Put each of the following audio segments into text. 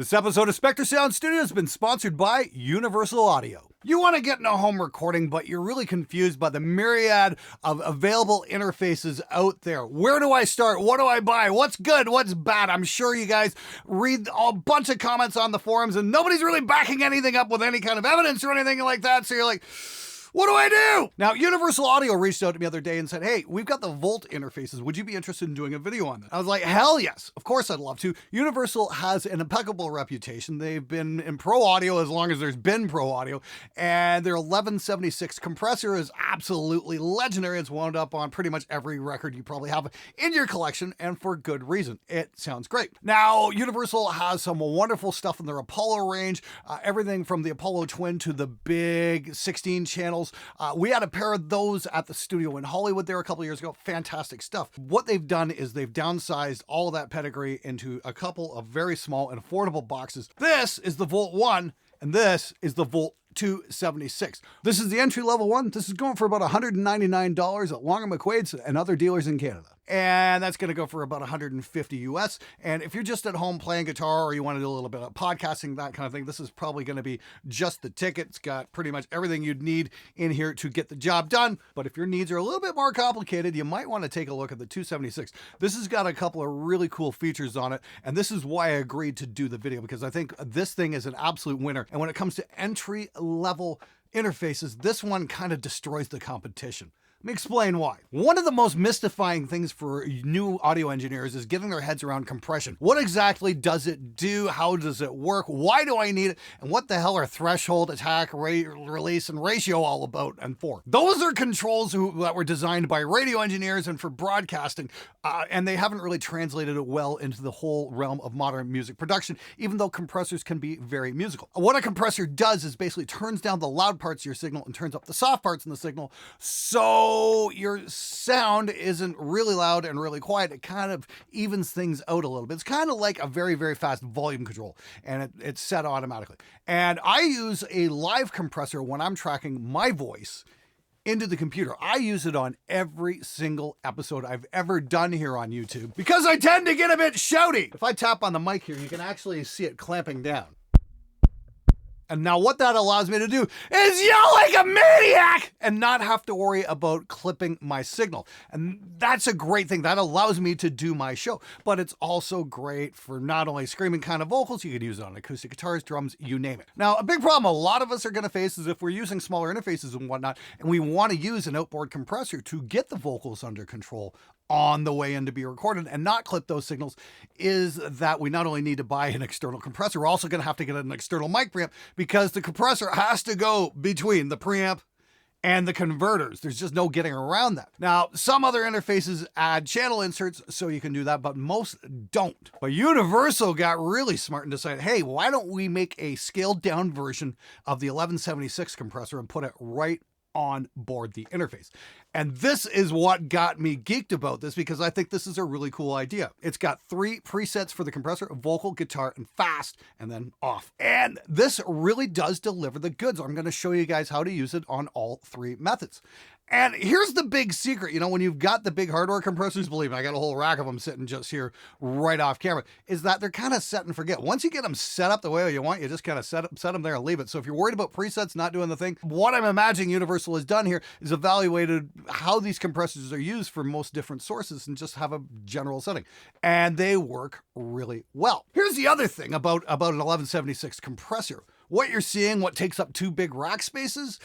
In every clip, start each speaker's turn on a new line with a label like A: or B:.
A: This episode of Spectre Sound Studio has been sponsored by Universal Audio. You want to get into home recording, but you're really confused by the myriad of available interfaces out there. Where do I start? What do I buy? What's good? What's bad? I'm sure you guys read a bunch of comments on the forums and nobody's really backing anything up with any kind of evidence or anything like that. So you're like, what do I do? Now, Universal Audio reached out to me the other day and said, hey, we've got the Volt interfaces. Would you be interested in doing a video on that? I was like, hell yes. Of course I'd love to. Universal has an impeccable reputation. They've been in pro audio as long as there's been pro audio. And their 1176 compressor is absolutely legendary. It's wound up on pretty much every record you probably have in your collection, and for good reason. It sounds great. Now, Universal has some wonderful stuff in their Apollo range. Everything from the Apollo Twin to the big 16 channels. We had a pair of those at the studio in Hollywood there a couple of years ago. Fantastic stuff. What they've done is they've downsized all of that pedigree into a couple of very small and affordable boxes. This is the Volt 1, and this is the Volt 276. This is the entry-level one. This is going for about $199 at Long & McQuaid's and other dealers in Canada. And that's going to go for about $150 US. And if you're just at home playing guitar or you want to do a little bit of podcasting, that kind of thing, this is probably going to be just the ticket. It's got pretty much everything you'd need in here to get the job done. But if your needs are a little bit more complicated, you might want to take a look at the 276. This has got a couple of really cool features on it. And this is why I agreed to do the video, because I think this thing is an absolute winner. And when it comes to entry-level interfaces, this one kind of destroys the competition. Let me explain why. One of the most mystifying things for new audio engineers is getting their heads around compression. What exactly does it do? How does it work? Why do I need it? And what the hell are threshold, attack, release, and ratio all about and for? Those are controls that were designed by radio engineers and for broadcasting, and they haven't really translated it well into the whole realm of modern music production, even though compressors can be very musical. What a compressor does is basically turns down the loud parts of your signal and turns up the soft parts in the signal, so your sound isn't really loud and really quiet. It kind of evens things out a little bit. It's kind of like a very, very fast volume control, and it's set automatically. And I use a live compressor when I'm tracking my voice into the computer. I use it on every single episode I've ever done here on YouTube because I tend to get a bit shouty. If I tap on the mic here, you can actually see it clamping down. And now what that allows me to do is yell like a maniac and not have to worry about clipping my signal. And that's a great thing. That allows me to do my show. But it's also great for not only screaming kind of vocals, you could use it on acoustic guitars, drums, you name it. Now, a big problem a lot of us are going to face is if we're using smaller interfaces and whatnot, and we want to use an outboard compressor to get the vocals under control on the way in to be recorded and not clip those signals, is that we not only need to buy an external compressor, we're also going to have to get an external mic preamp, because the compressor has to go between the preamp and the converters. There's just no getting around that. Now, some other interfaces add channel inserts, so you can do that, but most don't. But Universal got really smart and decided, hey, why don't we make a scaled down version of the 1176 compressor and put it right on board the interface. And this is what got me geeked about this, because I think this is a really cool idea. It's got 3 presets for the compressor: vocal, guitar, and fast, and then off. And this really does deliver the goods. I'm going to show you guys how to use it on all 3 methods. And here's the big secret. You know, when you've got the big hardware compressors, believe me, I got a whole rack of them sitting just here right off camera, is that they're kind of set and forget. Once you get them set up the way you want, you just kind of set them there and leave it. So if you're worried about presets not doing the thing, what I'm imagining Universal has done here is evaluated how these compressors are used for most different sources and just have a general setting. And they work really well. Here's the other thing about an 1176 compressor. What you're seeing, what takes up 2 big rack spaces,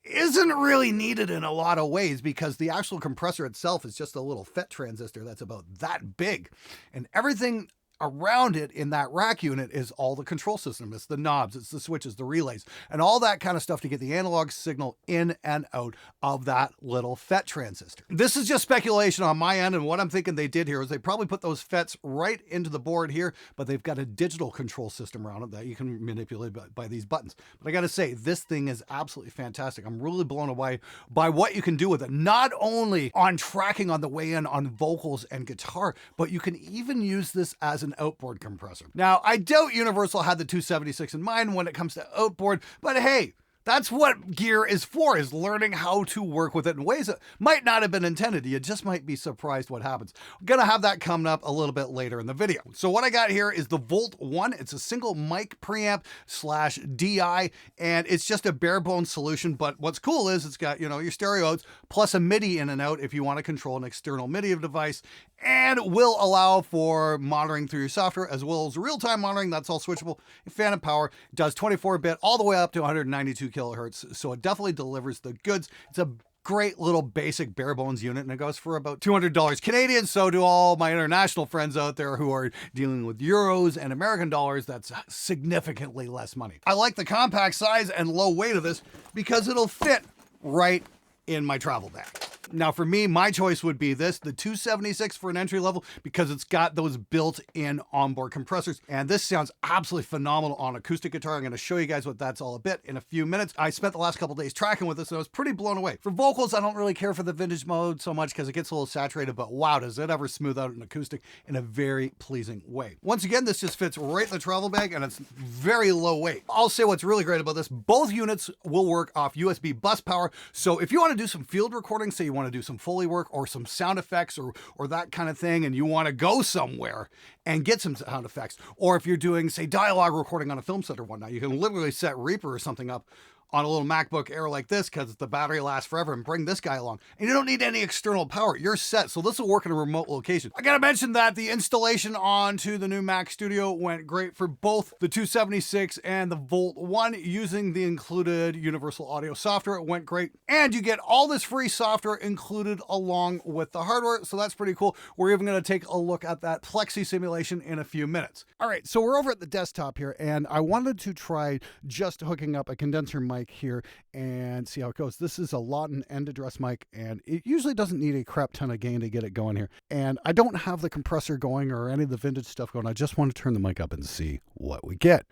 A: isn't really needed in a lot of ways, because the actual compressor itself is just a little FET transistor that's about that big. And everything around it in that rack unit is all the control system. It's the knobs, it's the switches, the relays, and all that kind of stuff to get the analog signal in and out of that little FET transistor. This is just speculation on my end, and what I'm thinking they did here is they probably put those FETs right into the board here, but they've got a digital control system around it that you can manipulate by these buttons. But I gotta say, this thing is absolutely fantastic. I'm really blown away by what you can do with it, not only on tracking on the way in on vocals and guitar, but you can even use this as an outboard compressor. Now, I doubt Universal had the 276 in mind when it comes to outboard, but hey, That's what gear is for, is learning how to work with it in ways that might not have been intended. You just might be surprised what happens. I'm gonna have that coming up a little bit later in the video. So what I got here is the Volt 1. It's a single mic preamp slash DI, and it's just a bare bones solution. But what's cool is it's got, you know, your stereo outs plus a MIDI in and out if you want to control an external MIDI device, and will allow for monitoring through your software as well as real-time monitoring. That's all switchable. Phantom power, does 24-bit all the way up to 192 kilohertz. So it definitely delivers the goods. It's a great little basic bare bones unit, and it goes for about $200 Canadian. So to all my international friends out there who are dealing with euros and American dollars, that's significantly less money. I like the compact size and low weight of this because it'll fit right in my travel bag. Now for me, my choice would be this, the 276 for an entry level, because it's got those built-in onboard compressors. And this sounds absolutely phenomenal on acoustic guitar. I'm going to show you guys what that's all about in a few minutes. I spent the last couple days tracking with this and I was pretty blown away. For vocals, I don't really care for the vintage mode so much because it gets a little saturated, but wow, does it ever smooth out an acoustic in a very pleasing way. Once again, this just fits right in the travel bag and it's very low weight. I'll say what's really great about this, both units will work off USB bus power. So if you want to do some field recording, say you want to do some Foley work or some sound effects or that kind of thing, and you want to go somewhere and get some sound effects, or if you're doing, say, dialogue recording on a film set or whatnot, you can literally set Reaper or something up on a little MacBook Air like this because the battery lasts forever, and bring this guy along. And you don't need any external power. You're set. So this will work in a remote location. I gotta mention that the installation onto the new Mac Studio went great for both the 276 and the Volt 1 using the included Universal Audio software. It went great. And you get all this free software included along with the hardware. So that's pretty cool. We're even gonna take a look at that Plexi simulation in a few minutes. All right, so we're over at the desktop here, and I wanted to try just hooking up a condenser mic here and see how it goes. This is a Lawton end address mic, and it usually doesn't need a crap ton of gain to get it going here. And I don't have the compressor going or any of the vintage stuff going. I just want to turn the mic up and see what we get.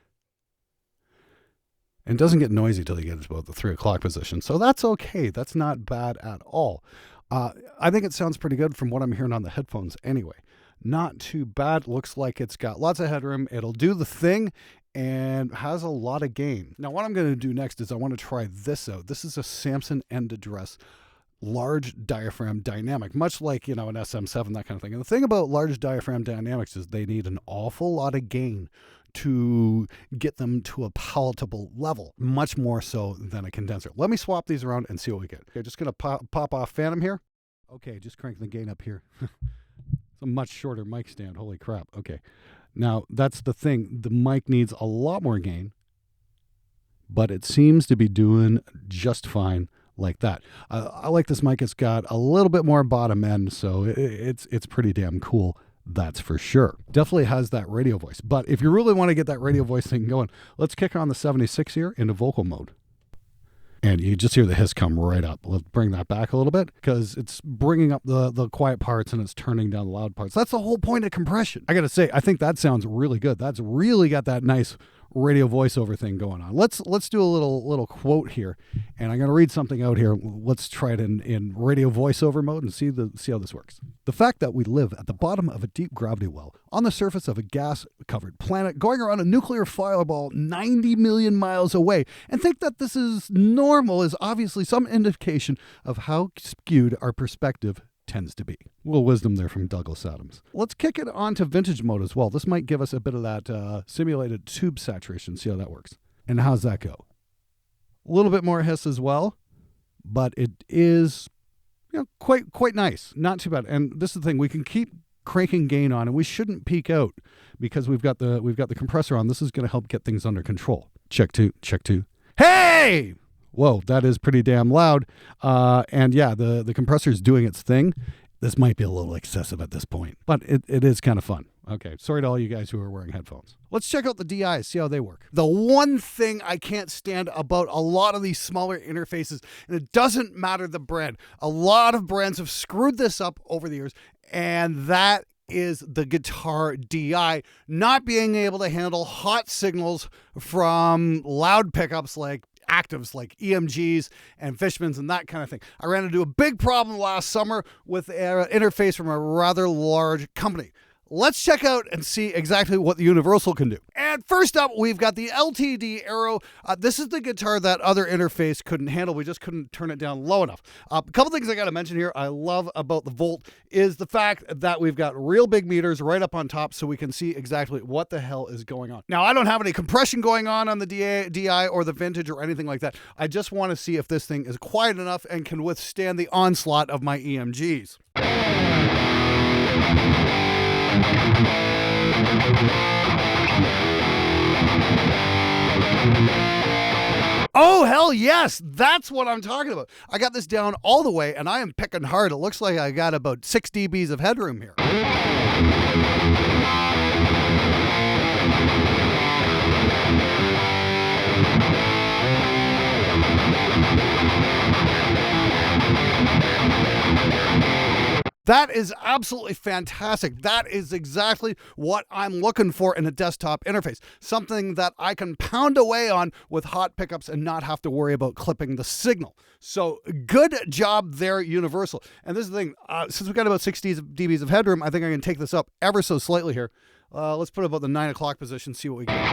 A: And it doesn't get noisy till you get to about the 3 o'clock position. So that's okay. That's not bad at all. I think it sounds pretty good from what I'm hearing on the headphones anyway. Not too bad. Looks like it's got lots of headroom. It'll do the thing and has a lot of gain. Now what I'm going to do next is I want to try this out. This is a Samson end address large diaphragm dynamic, much like, you know, an SM7, that kind of thing. And the thing about large diaphragm dynamics is they need an awful lot of gain to get them to a palatable level, much more so than a condenser. Let me swap these around and see what we get. Okay, just going to pop off Phantom here. Okay, just crank the gain up here. It's a much shorter mic stand. Holy crap. Okay. Now, that's the thing. The mic needs a lot more gain, but it seems to be doing just fine like that. I like this mic. It's got a little bit more bottom end, so it's pretty damn cool. That's for sure. Definitely has that radio voice. But if you really want to get that radio voice thing going, let's kick on the 76 here into vocal mode. And you just hear the hiss come right up. Let's bring that back a little bit because it's bringing up the quiet parts and it's turning down the loud parts. That's the whole point of compression. I got to say, I think that sounds really good. That's really got that nice radio voiceover thing going on. Let's do a little quote here, and I'm going to read something out here. Let's try it in radio voiceover mode and see how this works. The fact that we live at the bottom of a deep gravity well on the surface of a gas-covered planet going around a nuclear fireball 90 million miles away and think that this is normal is obviously some indication of how skewed our perspective tends to be. A little wisdom there from Douglas Adams. Let's kick it on to vintage mode as well. This might give us a bit of that simulated tube saturation. See how that works. And how's that go? A little bit more hiss as well, but it is, you know, quite nice. Not too bad. And this is the thing, we can keep cranking gain on, and we shouldn't peak out because we've got the compressor on. This is going to help get things under control. Check two. Hey! Whoa, that is pretty damn loud. And yeah, the compressor is doing its thing. This might be a little excessive at this point, but it is kind of fun. Okay, sorry to all you guys who are wearing headphones. Let's check out the DIs, see how they work. The one thing I can't stand about a lot of these smaller interfaces, and it doesn't matter the brand, a lot of brands have screwed this up over the years, and that is the guitar DI not being able to handle hot signals from loud pickups like actives like EMGs and Fishmans and that kind of thing. I ran into a big problem last summer with an interface from a rather large company. let's check out and see exactly what the universal can do. And first up, we've got the LTD Aero. This is the guitar that other interface couldn't handle. We just couldn't turn it down low enough. A couple things I got to mention here I love about the Volt is the fact that we've got real big meters right up on top so we can see exactly what the hell is going on. Now, I don't have any compression going on the DI or the Vintage or anything like that. I just want to see if this thing is quiet enough and can withstand the onslaught of my EMGs. Oh, hell yes. That's what I'm talking about. I got this down all the way and I am picking hard. It looks like I got about 6 dBs of headroom here. That is absolutely fantastic. That is exactly what I'm looking for in a desktop interface. Something that I can pound away on with hot pickups and not have to worry about clipping the signal. So good job there, Universal. And this is the thing, since we've got about 60 dBs of headroom, I think I can take this up ever so slightly here. Let's put it about the 9 o'clock position, see what we get.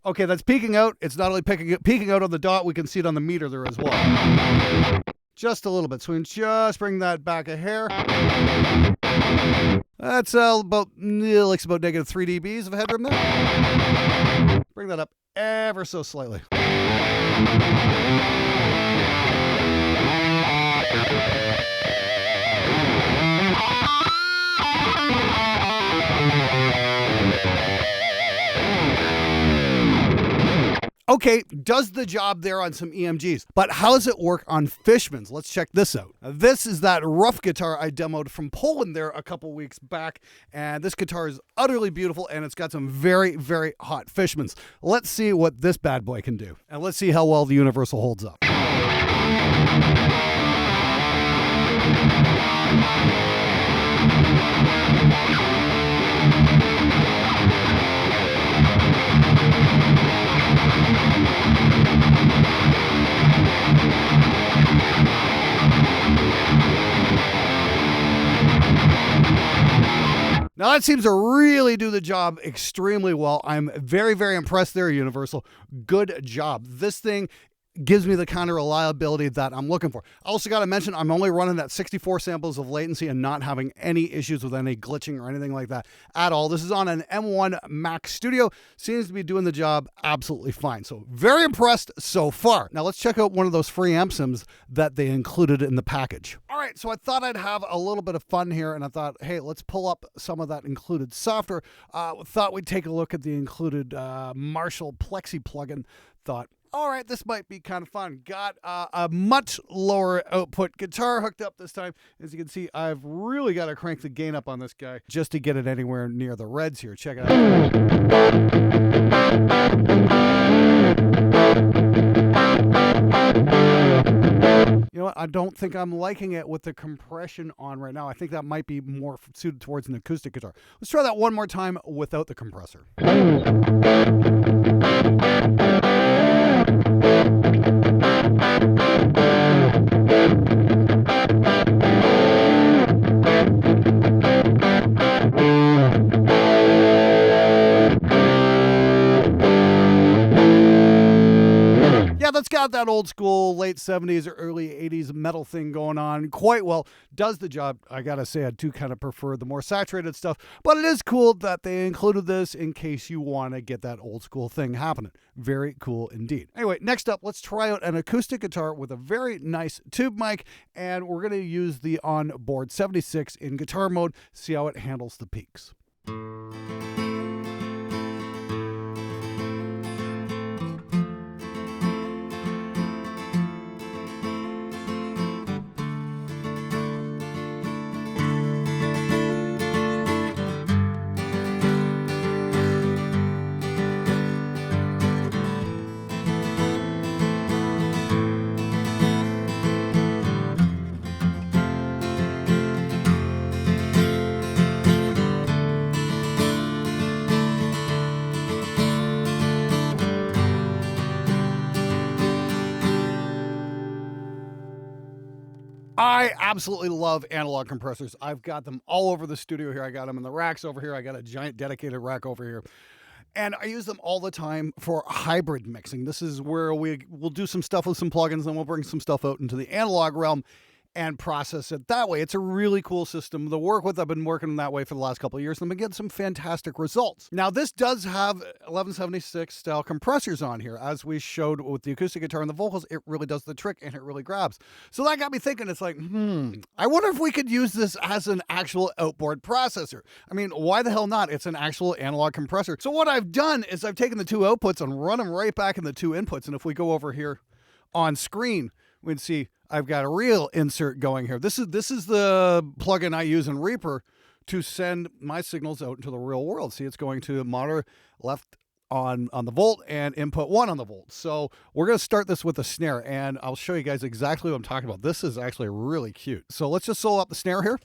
A: Okay, that's peaking out. It's not only peaking out on the dot, we can see it on the meter there as well. Just a little bit. So we can just bring that back a hair. That's about negative 3 dBs of headroom there. Bring that up ever so slightly. Okay, does the job there on some EMGs, but how does it work on Fishmans? Let's check this out. This is that rough guitar I demoed from Poland there a couple weeks back, and this guitar is utterly beautiful, and it's got some very, very hot Fishmans. Let's see what this bad boy can do, and let's see how well the Universal holds up. Now that seems to really do the job extremely well. I'm very, very impressed there, Universal. Good job. This thing gives me the kind of reliability that I'm looking for. I also got to mention I'm only running at 64 samples of latency and not having any issues with any glitching or anything like that at all. This is on an M1 Max Studio. Seems to be doing the job absolutely fine. So very impressed so far. Now let's check out one of those free amp sims that they included in the package. All right, so I thought I'd have a little bit of fun here, and I thought, hey, let's pull up some of that included software. Thought we'd take a look at the included Marshall Plexi plugin. Thought, all right, this might be kind of fun. Got a much lower output guitar hooked up this time. As you can see, I've really got to crank the gain up on this guy just to get it anywhere near the reds here. Check it out. You know what? I don't think I'm liking it with the compression on right now. I think that might be more suited towards an acoustic guitar. Let's try that one more time without the compressor. That's got that old school late 70s or early 80s metal thing going on quite well. Does the job. I gotta say, I do kind of prefer the more saturated stuff, but it is cool that they included this in case you want to get that old school thing happening. Very cool indeed. Anyway, next up, let's try out an acoustic guitar with a very nice tube mic, and we're going to use the OUTBOARD 76 in guitar mode, see how it handles the peaks. I absolutely love analog compressors. I've got them all over the studio here. I got them in the racks over here. I got a giant dedicated rack over here. And I use them all the time for hybrid mixing. This is where we'll do some stuff with some plugins, and we'll bring some stuff out into the analog realm and process it that way. It's a really cool system to work with. I've been working that way for the last couple of years, and I've been getting some fantastic results. Now, this does have 1176 style compressors on here. As we showed with the acoustic guitar and the vocals, it really does the trick, and it really grabs. So that got me thinking, it's like, I wonder if we could use this as an actual outboard processor. I mean, why the hell not? It's an actual analog compressor. So what I've done is I've taken the two outputs and run them right back in the two inputs. And if we go over here on screen, we can see I've got a real insert going here. This is the plugin I use in Reaper to send my signals out into the real world. See, it's going to monitor left on the volt and input 1 on the volt. So we're going to start this with a snare, and I'll show you guys exactly what I'm talking about. This is actually really cute. So let's just solo up the snare here.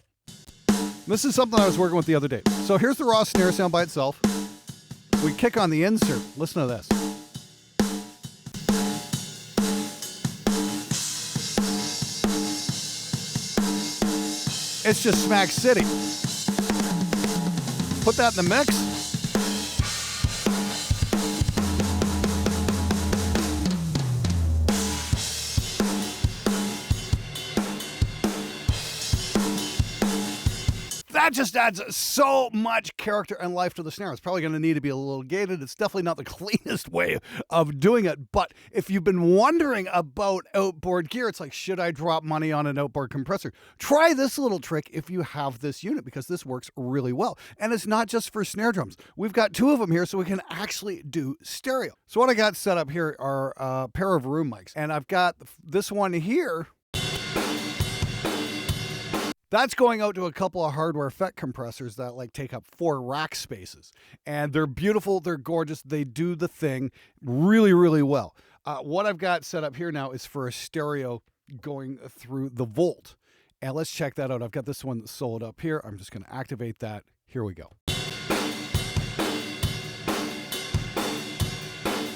A: This is something I was working with the other day. So here's the raw snare sound by itself. We kick on the insert. Listen to this. It's just Smack City. Put that in the mix. That just adds so much character and life to the snare. It's probably going to need to be a little gated. It's definitely not the cleanest way of doing it. But if you've been wondering about outboard gear, it's like, should I drop money on an outboard compressor? Try this little trick if you have this unit, because this works really well. And it's not just for snare drums. We've got two of them here, so we can actually do stereo. So what I got set up here are a pair of room mics. And I've got this one here. That's going out to a couple of hardware effect compressors that like take up 4 rack spaces. And they're beautiful, they're gorgeous, they do the thing really, really well. What I've got set up here now is for a stereo going through the volt. And let's check that out. I've got this one soloed up here. I'm just going to activate that. Here we go.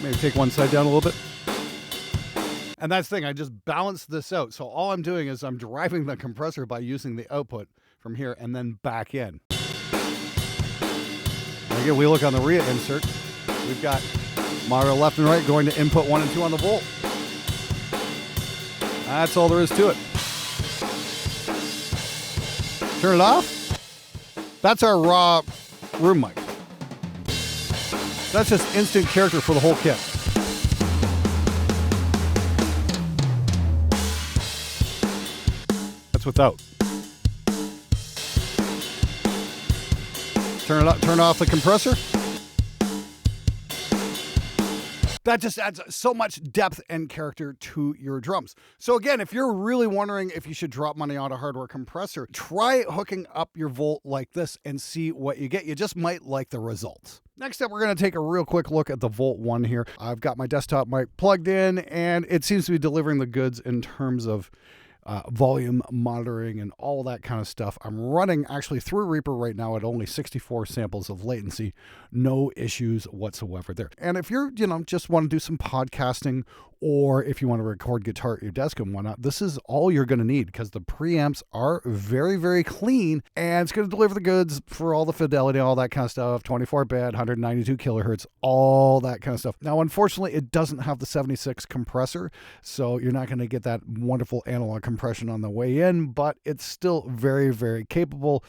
A: Maybe take one side down a little bit. And that's the thing, I just balance this out. So all I'm doing is I'm driving the compressor by using the output from here and then back in. Again, we look on the RIA insert. We've got monitor left and right going to input 1 and 2 on the volt. That's all there is to it. Turn it off. That's our raw room mic. That's just instant character for the whole kit. Without. Turn it up, turn off the compressor. That just adds so much depth and character to your drums. So again, if you're really wondering if you should drop money on a hardware compressor, try hooking up your volt like this and see what you get. You just might like the results. Next up, we're going to take a real quick look at the Volt 1 here. I've got my desktop mic plugged in, and it seems to be delivering the goods in terms of volume monitoring and all that kind of stuff. I'm running actually through Reaper right now at only 64 samples of latency. No issues whatsoever there. And if you're, just want to do some podcasting, or if you want to record guitar at your desk and whatnot, this is all you're going to need, because the preamps are very, very clean, and it's going to deliver the goods for all the fidelity, all that kind of stuff, 24-bit, 192 kilohertz, all that kind of stuff. Now, unfortunately, it doesn't have the 76 compressor, so you're not going to get that wonderful analog compression on the way in, but it's still very, very capable,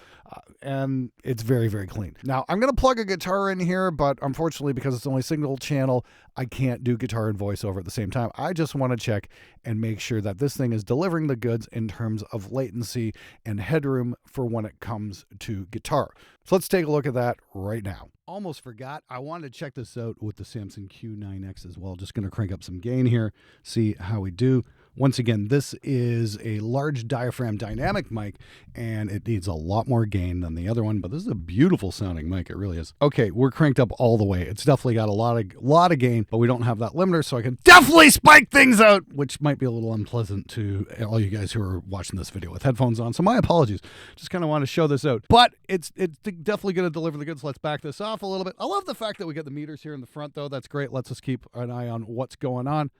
A: and it's very, very clean. Now, I'm going to plug a guitar in here, but unfortunately, because it's only single channel, I can't do guitar and voiceover at the same time. I just want to check and make sure that this thing is delivering the goods in terms of latency and headroom for when it comes to guitar. So let's take a look at that right now. Almost forgot, I wanted to check this out with the Samson Q9X as well. Just going to crank up some gain here, see how we do. Once again, this is a large diaphragm dynamic mic, and it needs a lot more gain than the other one, but this is a beautiful sounding mic. It really is. Okay, we're cranked up all the way. It's definitely got a lot of gain, but we don't have that limiter, so I can definitely spike things out, which might be a little unpleasant to all you guys who are watching this video with headphones on, so my apologies. Just kind of want to show this out, but it's definitely going to deliver the goods. Let's back this off a little bit. I love the fact that we get the meters here in the front, though. That's great. Lets us keep an eye on what's going on.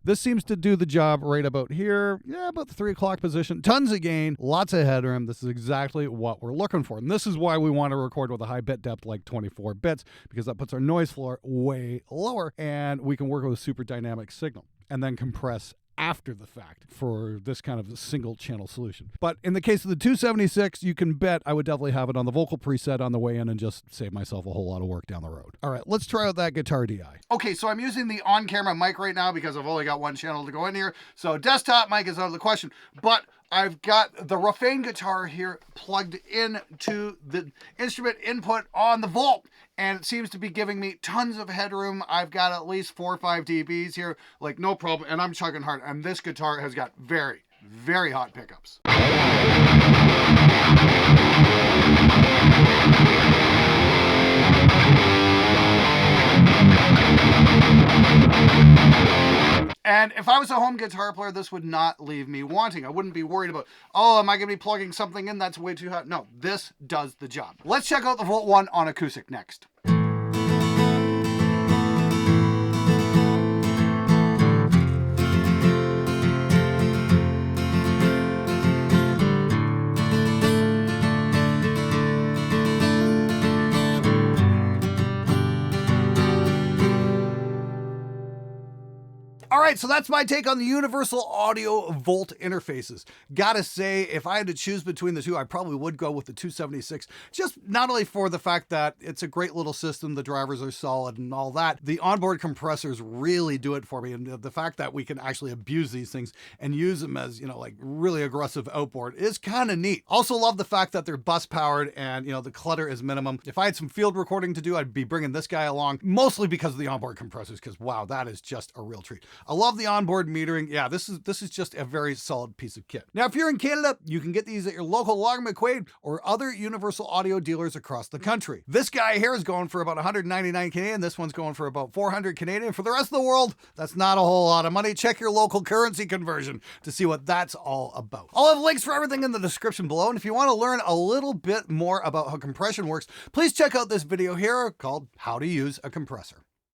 A: This seems to do the job right about here. Yeah, about the 3 o'clock position. Tons of gain, lots of headroom. This is exactly what we're looking for. And this is why we want to record with a high bit depth like 24 bits, because that puts our noise floor way lower and we can work with a super dynamic signal and then compress after the fact for this kind of single channel solution. But in the case of the 276, you can bet I would definitely have it on the vocal preset on the way in and just save myself a whole lot of work down the road. All right, let's try out that guitar DI. Okay, so I'm using the on-camera mic right now because I've only got one channel to go in here. So desktop mic is out of the question, but I've got the Rafane guitar here plugged into the instrument input on the Volt, and it seems to be giving me tons of headroom. I've got at least 4 or 5 dBs here, like no problem, and I'm chugging hard. And this guitar has got very, very hot pickups. And if I was a home guitar player, this would not leave me wanting. I wouldn't be worried about, oh, am I going to be plugging something in that's way too hot? No, this does the job. Let's check out the Volt 1 on acoustic next. All right, so that's my take on the Universal Audio Volt interfaces. Gotta say, if I had to choose between the two, I probably would go with the 276, just not only for the fact that it's a great little system, the drivers are solid and all that, the onboard compressors really do it for me, and the fact that we can actually abuse these things and use them as, you know, like really aggressive outboard is kind of neat. Also love the fact that they're bus powered and, you know, the clutter is minimum. If I had some field recording to do, I'd be bringing this guy along, mostly because of the onboard compressors, because wow, that is just a real treat. I love the onboard metering. Yeah, this is just a very solid piece of kit. Now, if you're in Canada, you can get these at your local Long McQuaid or other Universal Audio dealers across the country. This guy here is going for about 199 Canadian. This one's going for about 400 Canadian. For the rest of the world, that's not a whole lot of money. Check your local currency conversion to see what that's all about. I'll have links for everything in the description below. And if you want to learn a little bit more about how compression works, please check out this video here called How to Use a Compressor.